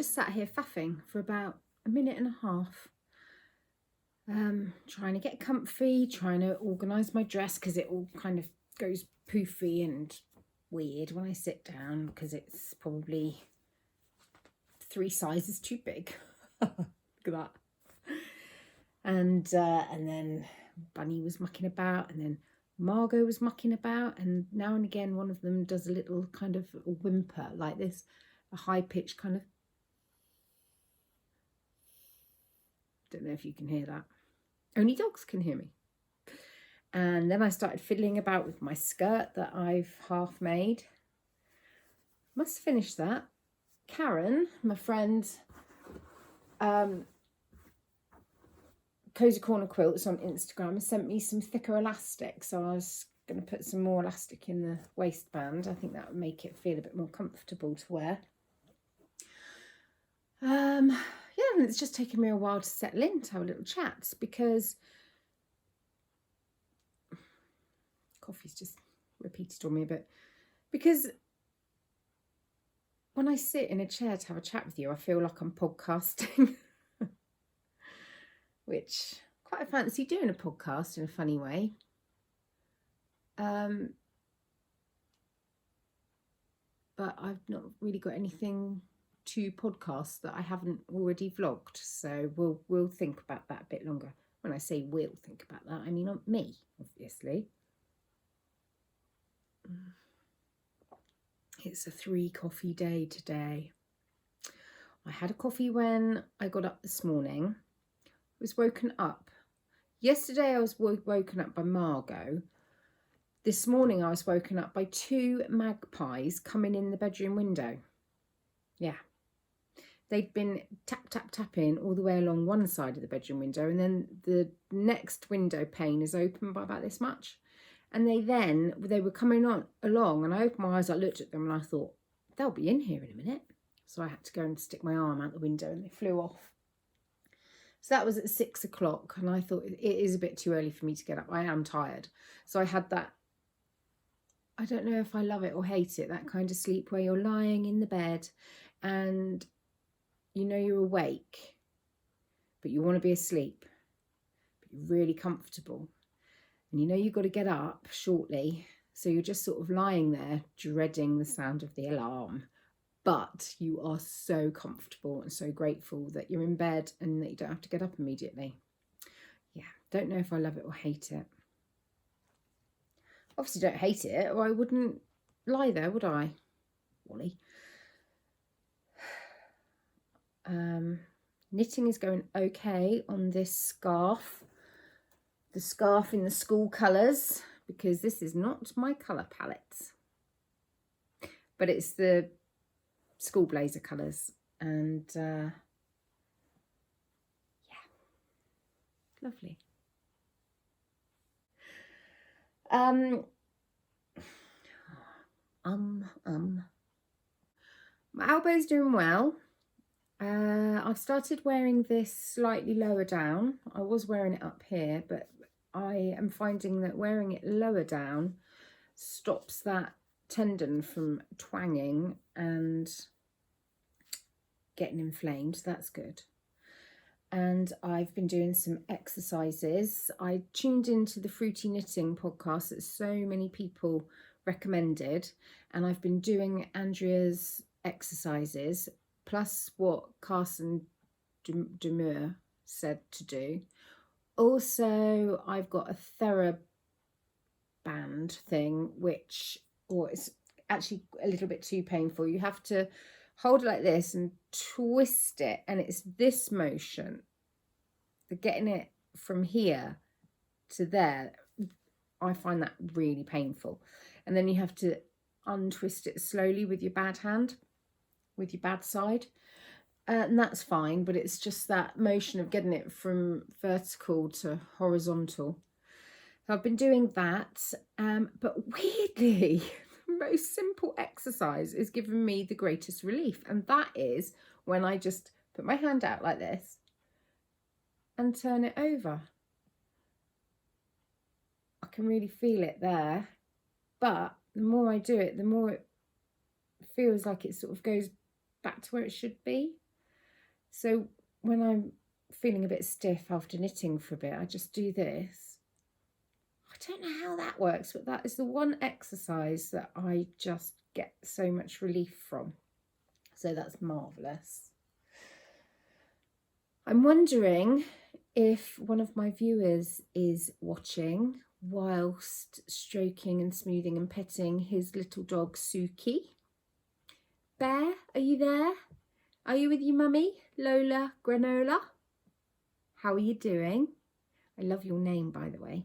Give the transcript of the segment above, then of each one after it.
just sat here faffing for about a minute and a half, trying to get comfy, trying to organise my dress because it all kind of goes poofy and weird when I sit down because it's probably 3 sizes too big. Look at that. And then Bunny was mucking about, and then Margot was mucking about, and now and again one of them does a little kind of whimper like this, a high-pitched kind of. Don't know if you can hear that. Only dogs can hear me. And then I started fiddling about with my skirt that I've half made. Must finish that. Karen, my friend, Cozy Corner Quilts on Instagram, sent me some thicker elastic, so I was going to put some more elastic in the waistband. I think that would make it feel a bit more comfortable to wear. Yeah, and it's just taken me a while to settle in, to have a little chat, because coffee's just repeated on me a bit. Because when I sit in a chair to have a chat with you, I feel like I'm podcasting, which quite fancy doing a podcast in a funny way. But I've not really got anything to podcast that I haven't already vlogged, so we'll think about that a bit longer. When I say we'll think about that, I mean not me, obviously. It's a 3 coffee day today. I had a coffee when I got up this morning. I was woken up. Yesterday I was woken up by Margot. This morning I was woken up by 2 magpies coming in the bedroom window. Yeah. They'd been tap, tap, tapping all the way along one side of the bedroom window, and then the next window pane is open by about this much. And they were coming along, and I opened my eyes, I looked at them, and I thought, they'll be in here in a minute. So I had to go and stick my arm out the window, and they flew off. So that was at 6 o'clock, and I thought it is a bit too early for me to get up. I am tired. So I had that, I don't know if I love it or hate it, that kind of sleep where you're lying in the bed and you know you're awake, but you want to be asleep, but you're really comfortable. And you know you've got to get up shortly, so you're just sort of lying there dreading the sound of the alarm. But you are so comfortable and so grateful that you're in bed and that you don't have to get up immediately. Yeah, don't know if I love it or hate it. Obviously don't hate it, or I wouldn't lie there, would I, Wally? Knitting is going okay on this scarf. The scarf in the school colours, because this is not my colour palette. But it's the school blazer colours, and yeah, lovely. My elbow's doing well. I've started wearing this slightly lower down. I was wearing it up here, but I am finding that wearing it lower down stops that tendon from twanging and getting inflamed. So that's good. And I've been doing some exercises. I tuned into the Fruity Knitting podcast that so many people recommended, and I've been doing Andrea's exercises plus what Carson Demure said to do. Also, I've got a TheraBand thing, which, it's actually a little bit too painful. You have to hold it like this and twist it, and it's this motion, the getting it from here to there, I find that really painful. And then you have to untwist it slowly with your bad hand, with your bad side, and that's fine, but it's just that motion of getting it from vertical to horizontal. So I've been doing that, but weirdly, the most simple exercise is giving me the greatest relief, and that is when I just put my hand out like this and turn it over. I can really feel it there, but the more I do it, the more it feels like it sort of goes back to where it should be. So when I'm feeling a bit stiff after knitting for a bit, I just do this. I don't know how that works, but that is the one exercise that I just get so much relief from. So that's marvellous. I'm wondering if one of my viewers is watching whilst stroking and smoothing and petting his little dog Suki. Bear, are you there? Are you with your mummy, Lola Granola? How are you doing? I love your name, by the way.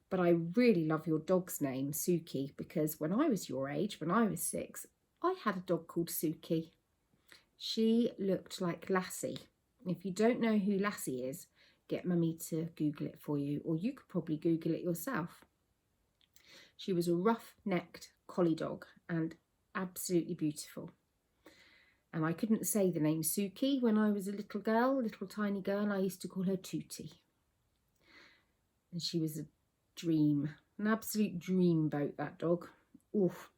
But I really love your dog's name, Suki, because when I was your age, when I was 6, I had a dog called Suki. She looked like Lassie. If you don't know who Lassie is, get mummy to Google it for you, or you could probably Google it yourself. She was a rough-necked collie dog and absolutely beautiful. And I couldn't say the name Suki when I was a little girl, little tiny girl, and I used to call her Tootie. And she was a dream, an absolute dreamboat, that dog. Oof.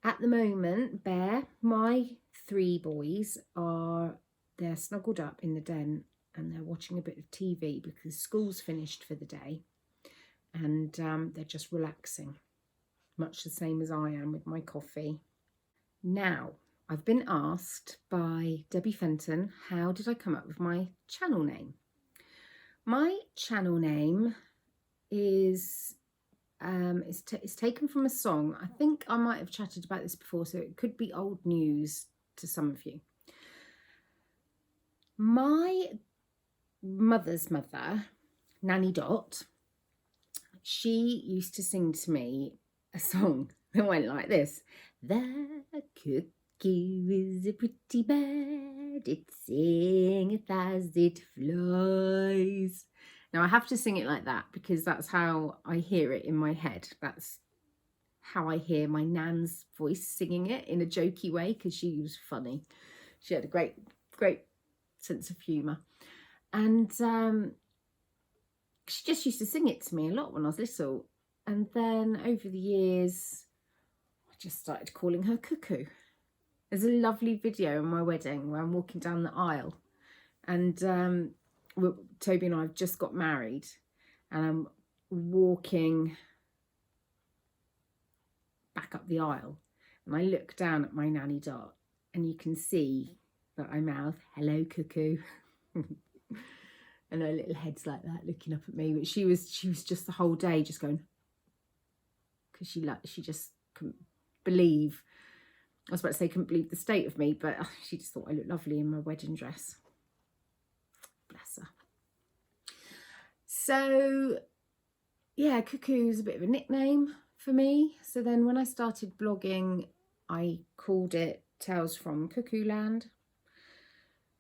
At the moment, Bear, my 3 boys they're snuggled up in the den and they're watching a bit of TV because school's finished for the day, and they're just relaxing, much the same as I am with my coffee. Now, I've been asked by Debbie Fenton, how did I come up with my channel name? My channel name is it's taken from a song. I think I might have chatted about this before, so it could be old news to some of you. My mother's mother, Nanny Dot, she used to sing to me a song that went like this. The cuckoo is a pretty bird, it singeth as it flies. Now I have to sing it like that because that's how I hear it in my head. That's how I hear my nan's voice singing it, in a jokey way, because she was funny. She had a great sense of humour. And she just used to sing it to me a lot when I was little. And then over the years, I just started calling her Cuckoo. There's a lovely video on my wedding where I'm walking down the aisle, and Toby and I have just got married, and I'm walking back up the aisle, and I look down at my Nanny Dot, and you can see that I mouth, "Hello, Cuckoo." And her little head's like that, looking up at me. But she was just the whole day just going, because she just couldn't believe. I was about to say couldn't believe the state of me, but she just thought I looked lovely in my wedding dress. Bless her. So yeah, Cuckoo is a bit of a nickname for me. So then when I started blogging, I called it Tales from Cuckoo Land.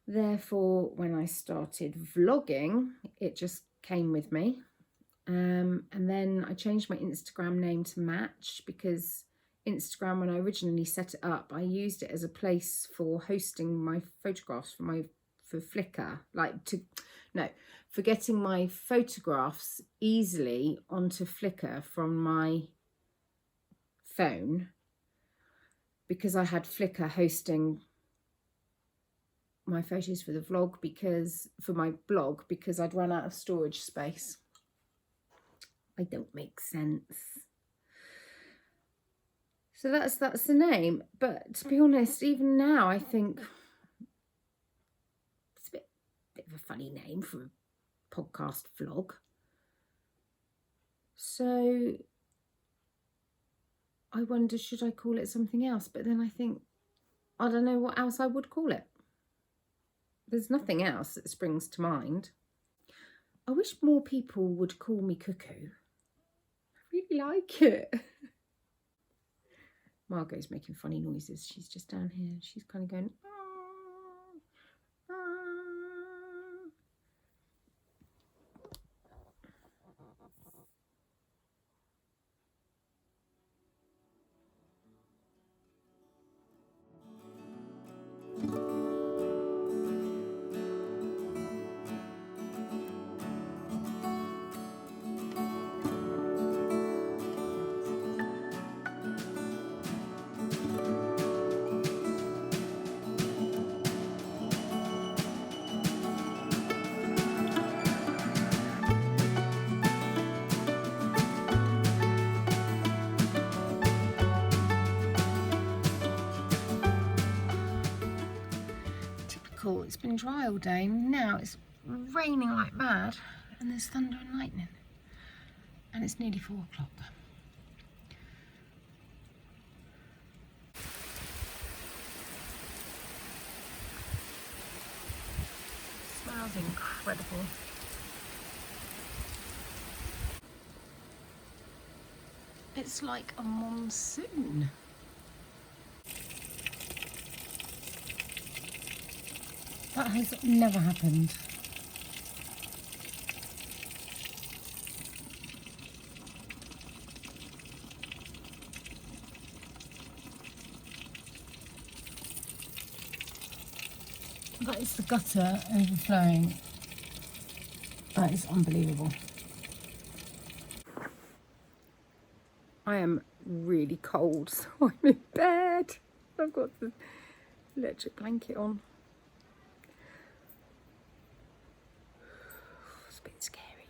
Therefore, when I started vlogging, it just came with me. And then I changed my Instagram name to match, because Instagram, when I originally set it up, I used it as a place for hosting my photographs for Flickr, for getting my photographs easily onto Flickr from my phone, because I had Flickr hosting my photos for the vlog, for my blog, because I'd run out of storage space. I don't make sense. So that's the name. But to be honest, even now I think it's a bit of a funny name for a podcast vlog. So I wonder, should I call it something else? But then I think, I don't know what else I would call it. There's nothing else that springs to mind. I wish more people would call me Cuckoo. I really like it. Margot's making funny noises. She's just down here. She's kind of going, ah, ah. it's been dry all day. Now it's raining like mad and there's thunder and lightning. And it's nearly 4 o'clock. Smells incredible. It's like a monsoon. That has never happened. That is the gutter overflowing. That is unbelievable. I am really cold, so I'm in bed. I've got the electric blanket on. It's a bit scary.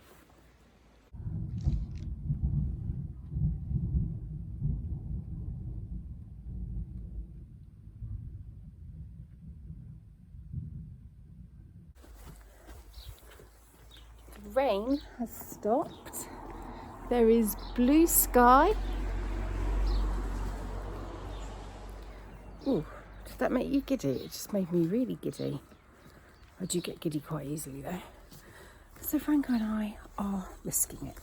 The rain has stopped. There is blue sky. Ooh, did that make you giddy? It just made me really giddy. I do get giddy quite easily though. So Franco and I are risking it.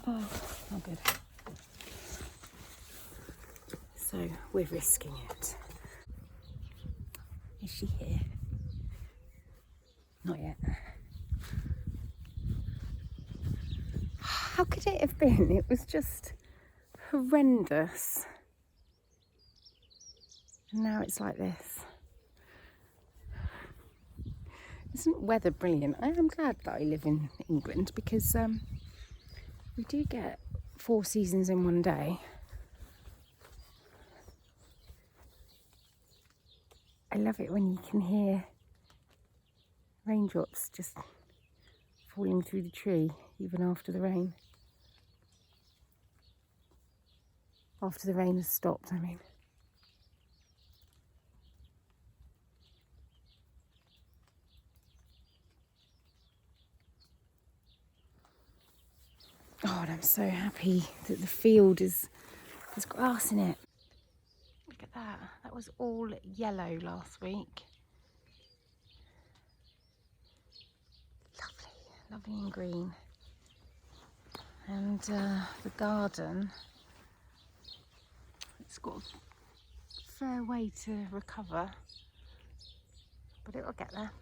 Oh, not good. So we're risking it. Is she here? Not yet. How could it have been? It was just horrendous. And now it's like this. Isn't weather brilliant? I am glad that I live in England because we do get 4 seasons in one day. I love it when you can hear raindrops just falling through the tree even after the rain. After the rain has stopped, I mean. Oh, and I'm so happy that the field there's grass in it. Look at that. That was all yellow last week. Lovely, lovely and green. And the garden, it's got a fair way to recover, but it'll get there.